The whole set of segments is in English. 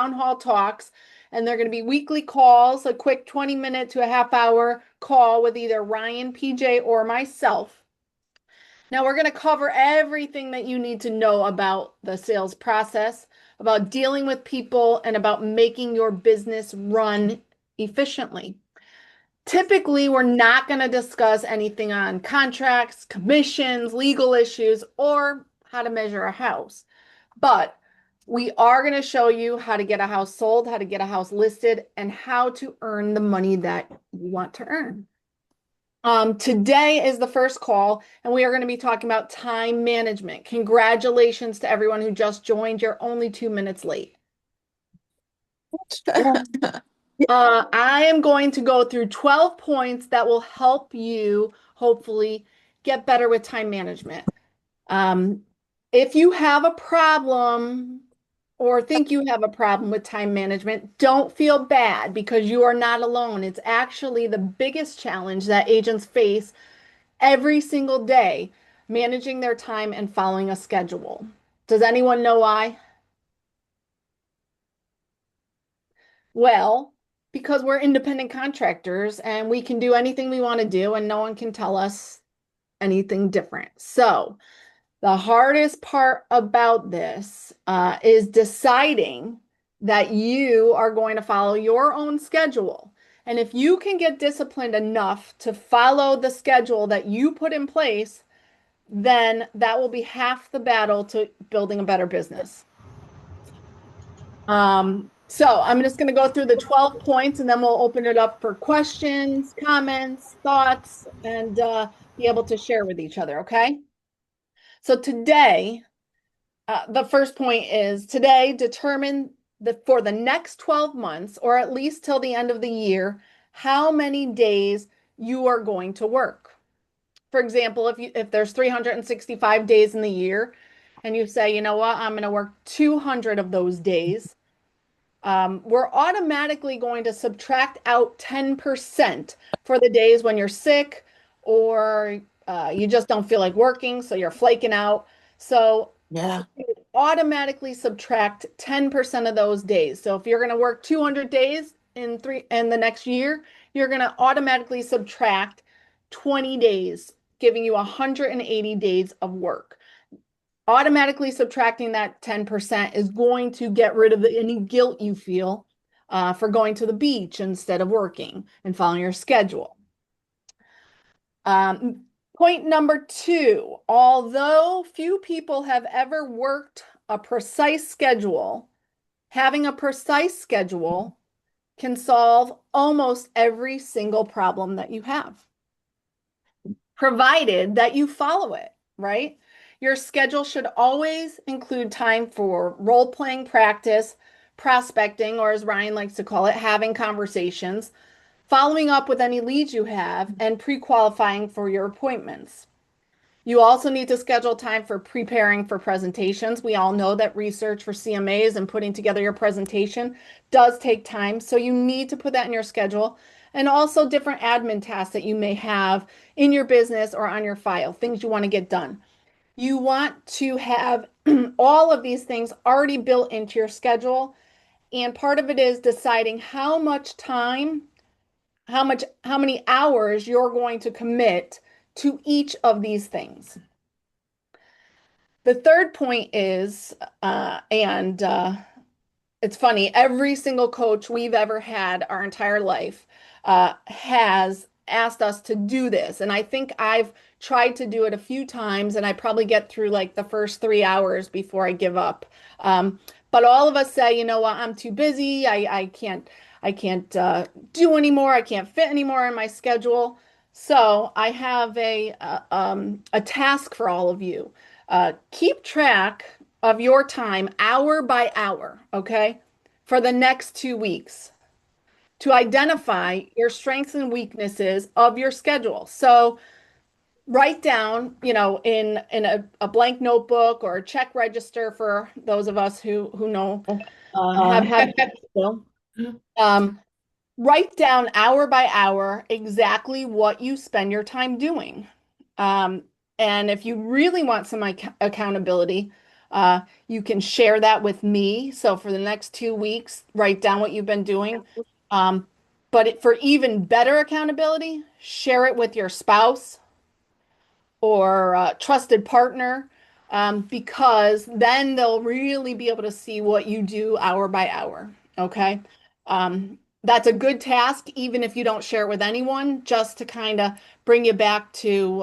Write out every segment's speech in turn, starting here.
town hall talks, and they're going to be weekly calls, a quick 20-minute to a half-hour call with either Ryan, PJ, or myself. Now, we're going to cover everything that you need to know about the sales process, about dealing with people, and about making your business run efficiently. Typically, we're not going to discuss anything on contracts, commissions, legal issues, or how to measure a house. But we are going to show you how to get a house sold, how to get a house listed, and how to earn the money that you want to earn. Today is the first call, and we are going to be talking about time management. Congratulations to everyone who just joined. You're only 2 minutes late. I am going to go through 12 points that will help you hopefully get better with time management. If you have a problem or think you have a problem with time management, don't feel bad because you are not alone. It's actually the biggest challenge that agents face every single day, managing their time and following a schedule. Does anyone know why? Well, because we're independent contractors and we can do anything we want to do, and no one can tell us anything different. So, the hardest part about this is deciding that you are going to follow your own schedule. And if you can get disciplined enough to follow the schedule that you put in place, then that will be half the battle to building a better business. So I'm just going to go through the 12 points and then we'll open it up for questions, comments, thoughts, and be able to share with each other, okay? So today, the first point is today, determine for the next 12 months, or at least till the end of the year, how many days you are going to work. For example, if there's 365 days in the year, and you say, you know what, I'm going to work 200 of those days, we're automatically going to subtract out 10% for the days when you're sick or you just don't feel like working, so you're flaking out. So Yeah. automatically subtract 10% of those days. So if you're going to work 200 days in the next year, you're going to automatically subtract 20 days, giving you 180 days of work. Automatically subtracting that 10% is going to get rid of any guilt you feel for going to the beach instead of working and following your schedule. Point number 2, although few people have ever worked a precise schedule, having a precise schedule can solve almost every single problem that you have, provided that you follow it, right? Your schedule should always include time for role-playing practice, prospecting, or as Ryan likes to call it, having conversations, following up with any leads you have, and pre-qualifying for your appointments. You also need to schedule time for preparing for presentations. We all know that research for CMAs and putting together your presentation does take time, so you need to put that in your schedule. And also different admin tasks that you may have in your business or on your file, things you want to get done. You want to have all of these things already built into your schedule. And part of it is deciding how much time, how many hours you're going to commit to each of these things. The third point is, it's funny, every single coach we've ever had our entire life has asked us to do this. And I think I've tried to do it a few times, and I probably get through like the first 3 hours before I give up. But all of us say, you know what, I'm too busy. I can't do anymore. I can't fit anymore in my schedule. So I have a task for all of you. Keep track of your time hour by hour, okay, for the next 2 weeks to identify your strengths and weaknesses of your schedule. So write down, in a blank notebook or a check register for those of us who know have um, write down hour by hour exactly what you spend your time doing. Um, and if you really want some accountability, You can share that with me. So for the next 2 weeks, write down what you've been doing. Um, for even better accountability, share it with your spouse or trusted partner, because then they'll really be able to see what you do hour by hour. Okay. That's a good task, even if you don't share it with anyone, just to kind of bring you back to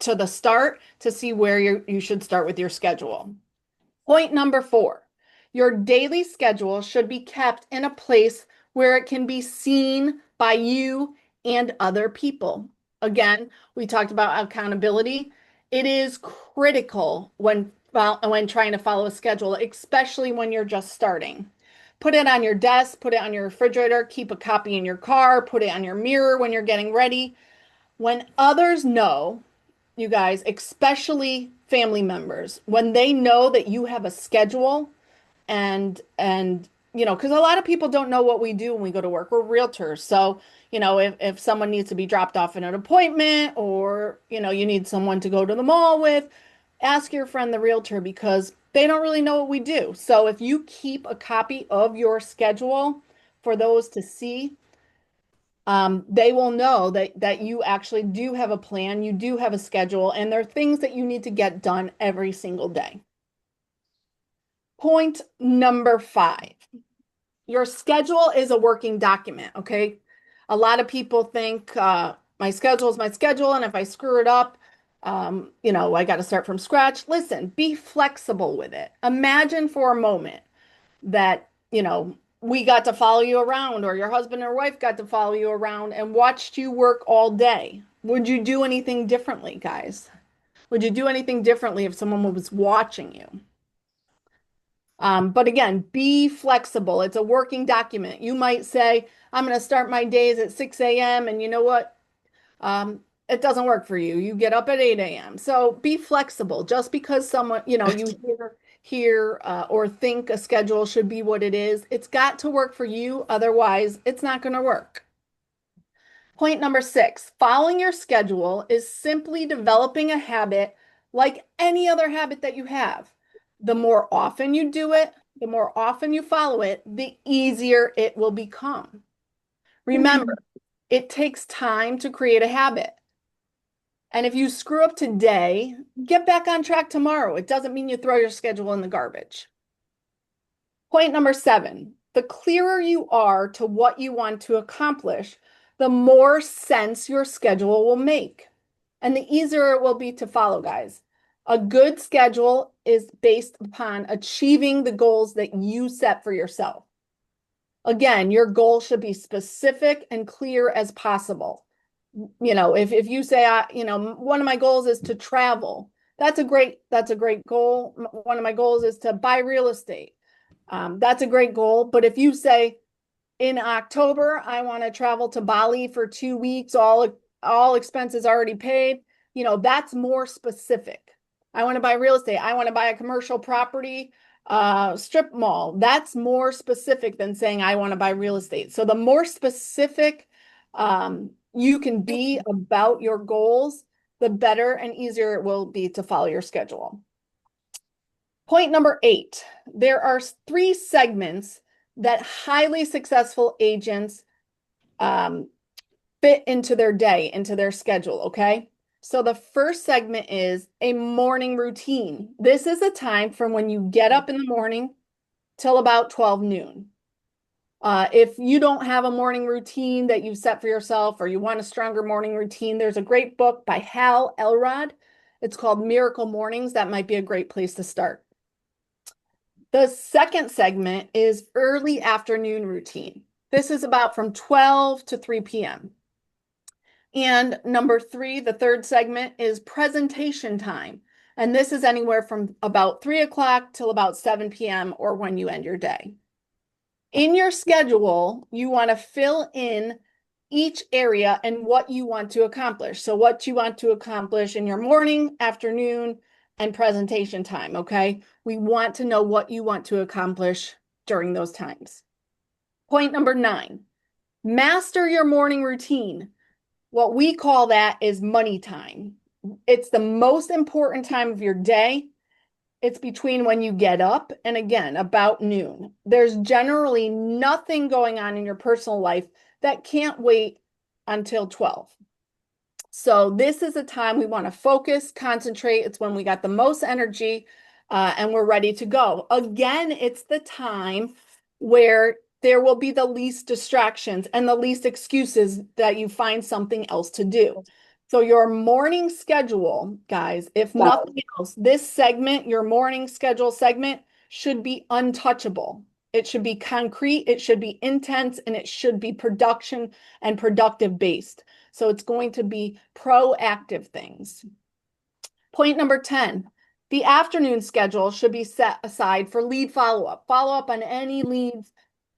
the start to see where you should start with your schedule. Point number four, your daily schedule should be kept in a place where it can be seen by you and other people. Again, we talked about accountability. It is critical when trying to follow a schedule, especially when you're just starting. Put it on your desk, put it on your refrigerator, keep a copy in your car, put it on your mirror when you're getting ready. When others know, you guys, especially family members, when they know that you have a schedule and because a lot of people don't know what we do when we go to work. We're realtors. So, if someone needs to be dropped off at an appointment or, you need someone to go to the mall with, ask your friend the realtor because they don't really know what we do. So if you keep a copy of your schedule for those to see, they will know that you actually do have a plan, you do have a schedule, and there are things that you need to get done every single day. Point number five, your schedule is a working document, okay? A lot of people think my schedule is my schedule, and if I screw it up, I got to start from scratch. Listen, be flexible with it. Imagine for a moment that, we got to follow you around, or your husband or wife got to follow you around and watched you work all day. Would you do anything differently, guys? Would you do anything differently if someone was watching you? But again, be flexible. It's a working document. You might say, I'm going to start my days at 6 a.m. And you know what? It doesn't work for you. You get up at 8 a.m. So be flexible. Just because someone, you hear or think a schedule should be what it is, it's got to work for you. Otherwise, it's not going to work. Point number six, following your schedule is simply developing a habit like any other habit that you have. The more often you do it, the more often you follow it, the easier it will become. Remember, it takes time to create a habit. And if you screw up today, get back on track tomorrow. It doesn't mean you throw your schedule in the garbage. Point number seven, the clearer you are to what you want to accomplish, the more sense your schedule will make. And the easier it will be to follow, guys. A good schedule is based upon achieving the goals that you set for yourself. Again, your goal should be specific and clear as possible. If you say, one of my goals is to travel, that's a great goal. One of my goals is to buy real estate. That's a great goal. But if you say in October, I want to travel to Bali for 2 weeks, all expenses already paid, that's more specific. I want to buy real estate. I want to buy a commercial property, strip mall. That's more specific than saying I want to buy real estate. So the more specific you can be about your goals, the better and easier it will be to follow your schedule. Point number eight, there are 3 segments that highly successful agents fit into their day, into their schedule, okay? So the first segment is a morning routine. This is a time from when you get up in the morning till about 12 noon. If you don't have a morning routine that you've set for yourself or you want a stronger morning routine, there's a great book by Hal Elrod. It's called Miracle Mornings. That might be a great place to start. The second segment is early afternoon routine. This is about from 12 to 3 p.m. And number 3, the third segment is presentation time. And this is anywhere from about 3 o'clock till about 7 p.m. or when you end your day. In your schedule, you want to fill in each area and what you want to accomplish. So what you want to accomplish in your morning, afternoon, and presentation time, okay? We want to know what you want to accomplish during those times. Point number 9, master your morning routine. What we call that is money time. It's the most important time of your day. It's between when you get up and again, about noon. There's generally nothing going on in your personal life that can't wait until 12. So this is a time we want to focus, concentrate. It's when we got the most energy and we're ready to go. Again, it's the time where there will be the least distractions and the least excuses that you find something else to do. So your morning schedule, guys, if nothing else, this segment, your morning schedule segment should be untouchable. It should be concrete, it should be intense, and it should be production and productive based. So it's going to be proactive things. Point number 10, the afternoon schedule should be set aside for lead follow-up. Follow up on any leads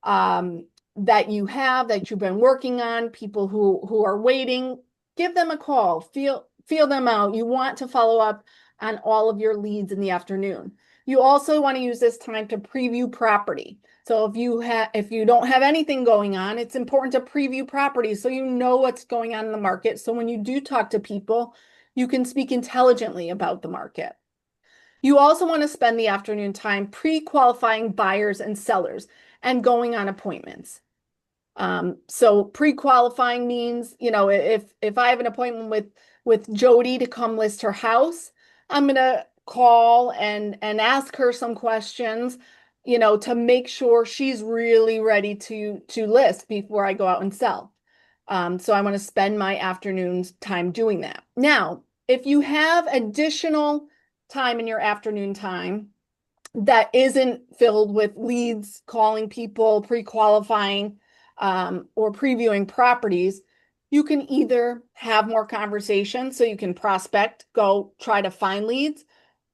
that you have, that you've been working on, people who are waiting. Give them a call, feel them out. You want to follow up on all of your leads in the afternoon. You also want to use this time to preview property. So if you don't have anything going on, it's important to preview property so you know what's going on in the market. So when you do talk to people, you can speak intelligently about the market. You also want to spend the afternoon time pre-qualifying buyers and sellers and going on appointments. So pre-qualifying means, if I have an appointment with Jody to come list her house, I'm gonna call and ask her some questions, to make sure she's really ready to list before I go out and sell. So I want to spend my afternoon's time doing that. Now, if you have additional time in your afternoon time that isn't filled with leads, calling people, pre-qualifying, or previewing properties, you can either have more conversations so you can prospect, go try to find leads,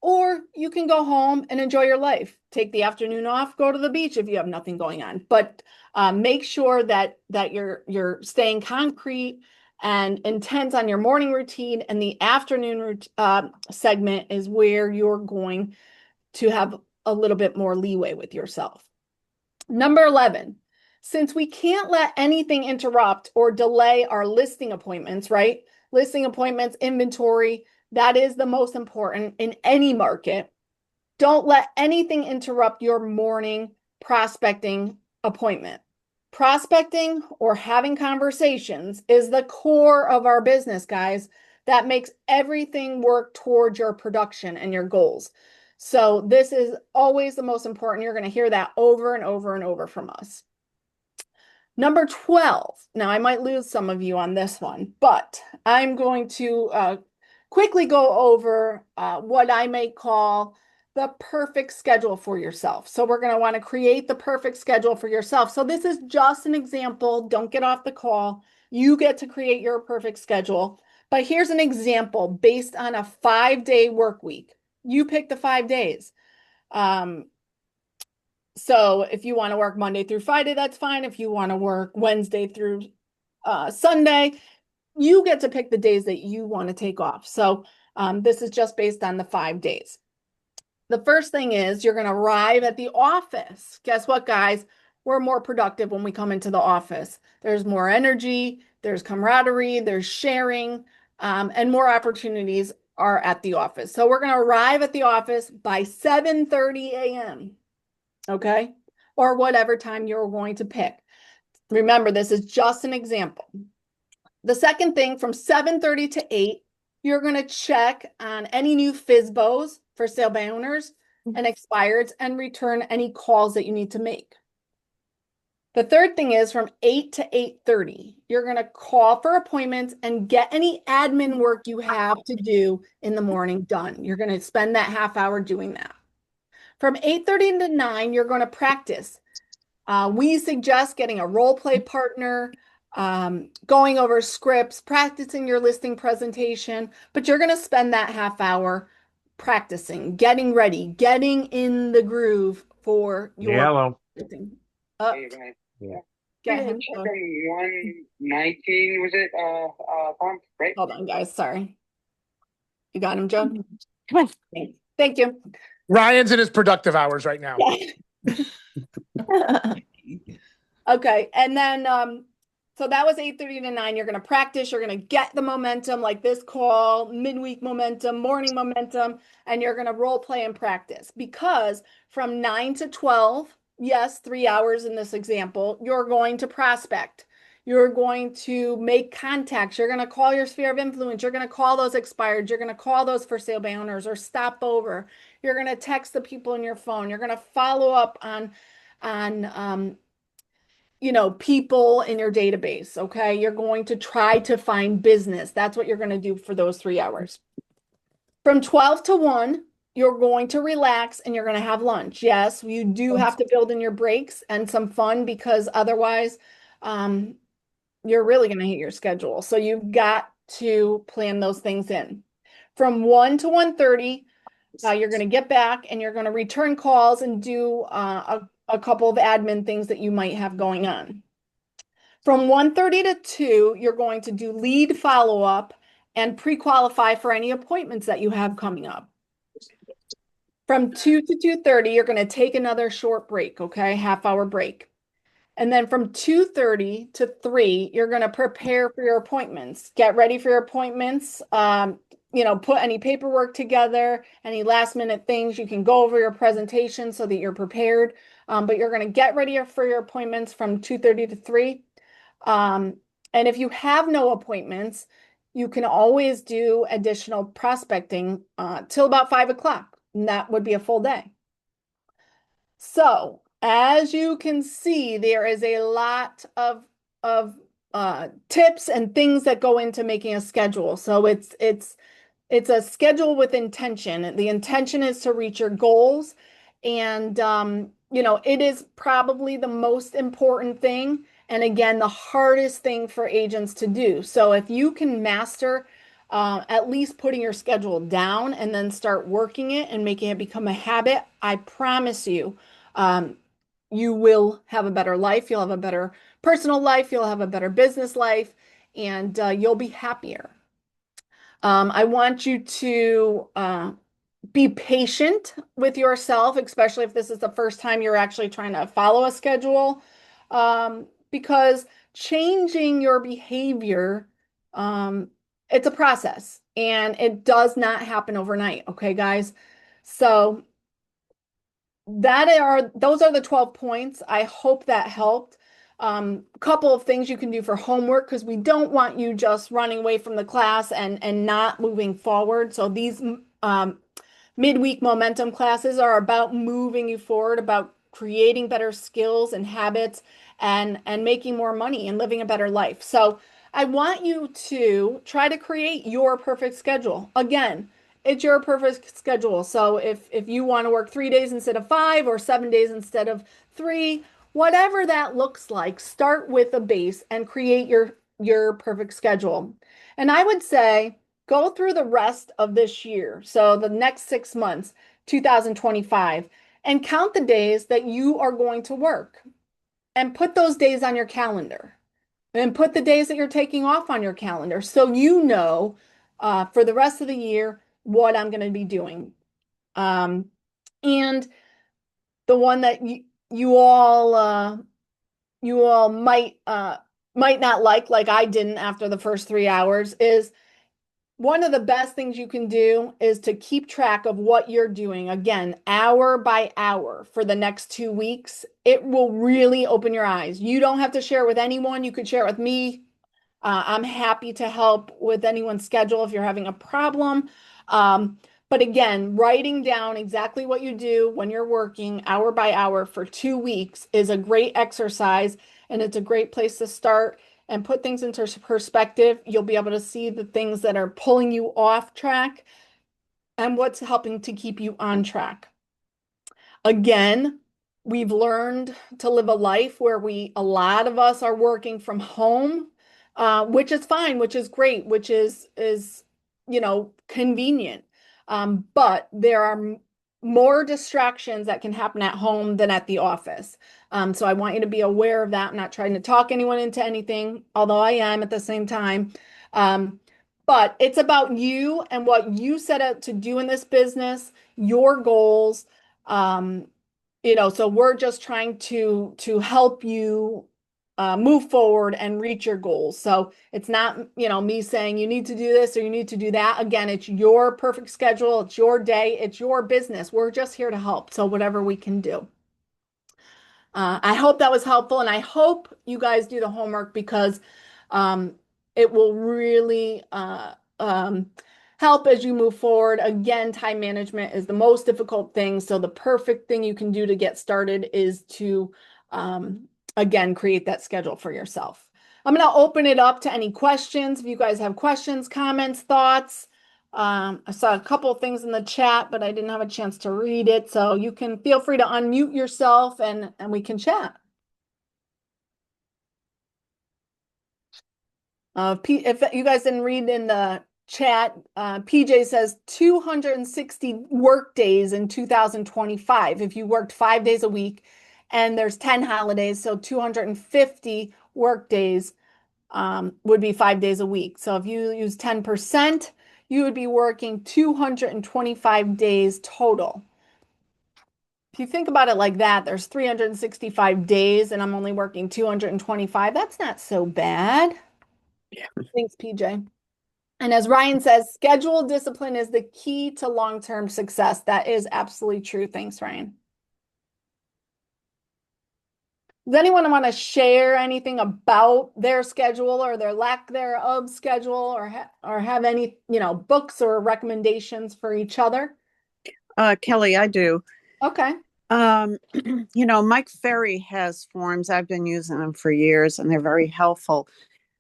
or you can go home and enjoy your life. Take the afternoon off, go to the beach if you have nothing going on. But make sure that you're staying concrete and intense on your morning routine, and the afternoon segment is where you're going to have a little bit more leeway with yourself. Number 11, since we can't let anything interrupt or delay our listing appointments, right? Listing appointments, inventory, that is the most important in any market. Don't let anything interrupt your morning prospecting appointment. Prospecting or having conversations is the core of our business, guys. That makes everything work towards your production and your goals. So this is always the most important. You're going to hear that over and over and over from us. Number 12. Now, I might lose some of you on this one, but I'm going to quickly go over what I may call the perfect schedule for yourself. So we're going to want to create the perfect schedule for yourself. So this is just an example. Don't get off the call. You get to create your perfect schedule. But here's an example based on a 5-day work week. You pick the 5 days. So if you want to work Monday through Friday, that's fine. If you want to work Wednesday through Sunday, you get to pick the days that you want to take off. So this is just based on the 5 days. The first thing is you're going to arrive at the office. Guess what, guys? We're more productive when we come into the office. There's more energy, there's camaraderie, there's sharing, and more opportunities are at the office. So we're going to arrive at the office by 7:30 a.m. Okay? Or whatever time you're going to pick. Remember, this is just an example. The second thing, from 7:30 to 8, you're going to check on any new FSBOs for sale by owners and expireds and return any calls that you need to make. The third thing is from 8 to 8:30, you're going to call for appointments and get any admin work you have to do in the morning done. You're going to spend that half hour doing that. From 8:30 to 9, you're going to practice. We suggest getting a role play partner, going over scripts, practicing your listing presentation, but you're going to spend that half hour practicing, getting ready, getting in the groove for your listing. Hey, guys. Yeah. Get him. From 119, was it, Tom, right? Hold on, guys. Sorry. You got him, Joe? Come on. Thank you. Ryan's in his productive hours right now. Okay. And then So that was 8:30 to 9. You're going to practice. You're going to get the momentum like this call, midweek momentum, morning momentum, and you're going to role play and practice because from 9 to 12, yes, 3 hours in this example, you're going to prospect. You're going to make contacts. You're going to call your sphere of influence. You're going to call those expired. You're going to call those for sale by owners or stop over. You're going to text the people in your phone. You're going to follow up on people in your database, okay? You're going to try to find business. That's what you're going to do for those 3 hours. From 12 to 1, you're going to relax and you're going to have lunch. Yes, you do have to build in your breaks and some fun because otherwise, um, you're really going to hate your schedule. So you've got to plan those things in. From 1 to 1:30, you're going to get back and you're going to return calls and do a couple of admin things that you might have going on. From 1:30 to 2, you're going to do lead follow-up and pre-qualify for any appointments that you have coming up. From 2 to 2:30, you're going to take another short break, okay? Half-hour break. And then from 2:30 to 3, you're going to prepare for your appointments. Get ready for your appointments. Put any paperwork together, any last minute things. You can go over your presentation so that you're prepared. But you're going to get ready for your appointments from 2:30 to 3. And if you have no appointments, you can always do additional prospecting till about 5 o'clock. And that would be a full day. So as you can see, there is a lot of tips and things that go into making a schedule. So it's a schedule with intention. The intention is to reach your goals. And, it is probably the most important thing. And again, the hardest thing for agents to do. So if you can master at least putting your schedule down and then start working it and making it become a habit, I promise you, you will have a better life. You'll have a better personal life. You'll have a better business life, and you'll be happier. I want you to be patient with yourself, especially if this is the first time you're actually trying to follow a schedule, because changing your behavior, it's a process and it does not happen overnight. Okay, guys? So those are the 12 points. I hope that helped. Couple of things you can do for homework because we don't want you just running away from the class and not moving forward. So these midweek momentum classes are about moving you forward, about creating better skills and habits and making more money and living a better life. So I want you to try to create your perfect schedule. Again, it's your perfect schedule. So if you want to work 3 days instead of 5 or 7 days instead of 3, whatever that looks like, start with a base and create your perfect schedule. And I would say go through the rest of this year. So the next 6 months, 2025, and count the days that you are going to work and put those days on your calendar and put the days that you're taking off on your calendar so you know for the rest of the year what I'm going to be doing. And the one that you all might not like I didn't after the first 3 hours is one of the best things you can do is to keep track of what you're doing, again, hour by hour for the next 2 weeks. It will really open your eyes. You don't have to share it with anyone. You could share it with me. I'm happy to help with anyone's schedule if you're having a problem. But again, writing down exactly what you do when you're working hour by hour for 2 weeks is a great exercise, and it's a great place to start and put things into perspective. You'll be able to see the things that are pulling you off track and what's helping to keep you on track. Again, we've learned to live a life where a lot of us are working from home, which is fine, which is great, which is convenient. But there are more distractions that can happen at home than at the office. So I want you to be aware of that. I'm not trying to talk anyone into anything, although I am at the same time. But it's about you and what you set out to do in this business, your goals. So we're just trying to help you move forward and reach your goals. So it's not, me saying you need to do this or you need to do that. Again, it's your perfect schedule. It's your day. It's your business. We're just here to help. So whatever we can do. I hope that was helpful, and I hope you guys do the homework because um, it will really help as you move forward. Again, time management is the most difficult thing, so the perfect thing you can do to get started is to, again, create that schedule for yourself. I'm going to open it up to any questions. If you guys have questions, comments, thoughts. I saw a couple of things in the chat, but I didn't have a chance to read it. So you can feel free to unmute yourself and we can chat. If you guys didn't read in the chat, PJ says 260 work days in 2025. If you worked 5 days a week and there's 10 holidays, so 250 work days would be 5 days a week. So if you use 10%, you would be working 225 days total. If you think about it like that, there's 365 days and I'm only working 225. That's not so bad. Yeah. Thanks, PJ. And as Ryan says, schedule discipline is the key to long-term success. That is absolutely true. Thanks, Ryan. Does anyone want to share anything about their schedule or their lack thereof schedule or have any, books or recommendations for each other? Kelly, I do. Okay. Mike Ferry has forms. I've been using them for years and they're very helpful.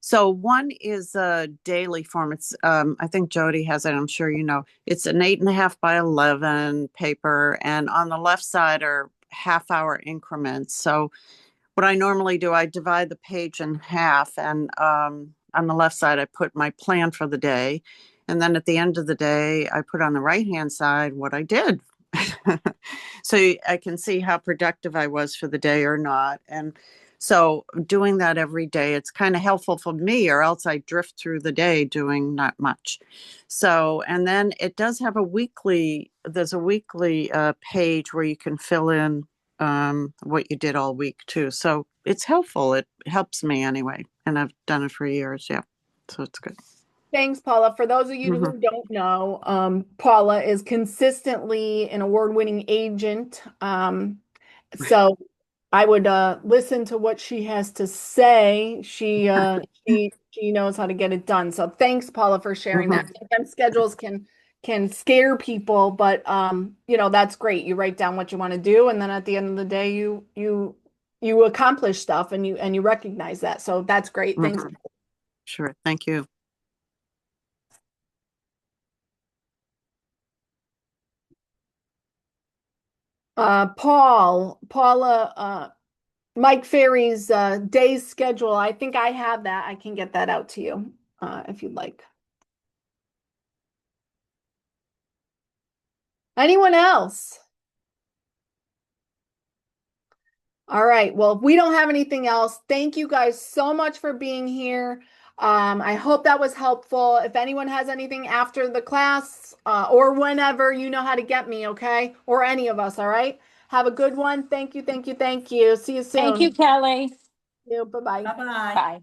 So one is a daily form. It's I think Jody has it. I'm sure you know. It's an 8.5 by 11 paper, and on the left side are half-hour increments. So what I normally do, I divide the page in half, and on the left side, I put my plan for the day, and then at the end of the day, I put on the right-hand side what I did. So I can see how productive I was for the day or not. And so doing that every day, it's kind of helpful for me, or else I drift through the day doing not much. So, and then it does have there's a weekly page where you can fill in what you did all week too. So it's helpful. It helps me anyway. And I've done it for years. Yeah. So it's good. Thanks, Paula. For those of you Mhm. who don't know, Paula is consistently an award-winning agent. So I would listen to what she has to say. She knows how to get it done. So thanks, Paula, for sharing that. Mhm. Sometimes schedules can scare people, but that's great. You write down what you want to do, and then at the end of the day, you accomplish stuff and you recognize that. So that's great. Thanks. Mhm. Sure. Thank you. Paula, Mike Ferry's day's schedule. I think I have that. I can get that out to you if you'd like. Anyone else? All right. Well, if we don't have anything else, thank you guys so much for being here. I hope that was helpful. If anyone has anything after the class or whenever, you know how to get me, okay? Or any of us, all right? Have a good one. Thank you, thank you, thank you. See you soon. Thank you, Kelly. Bye-bye. Bye-bye. Bye.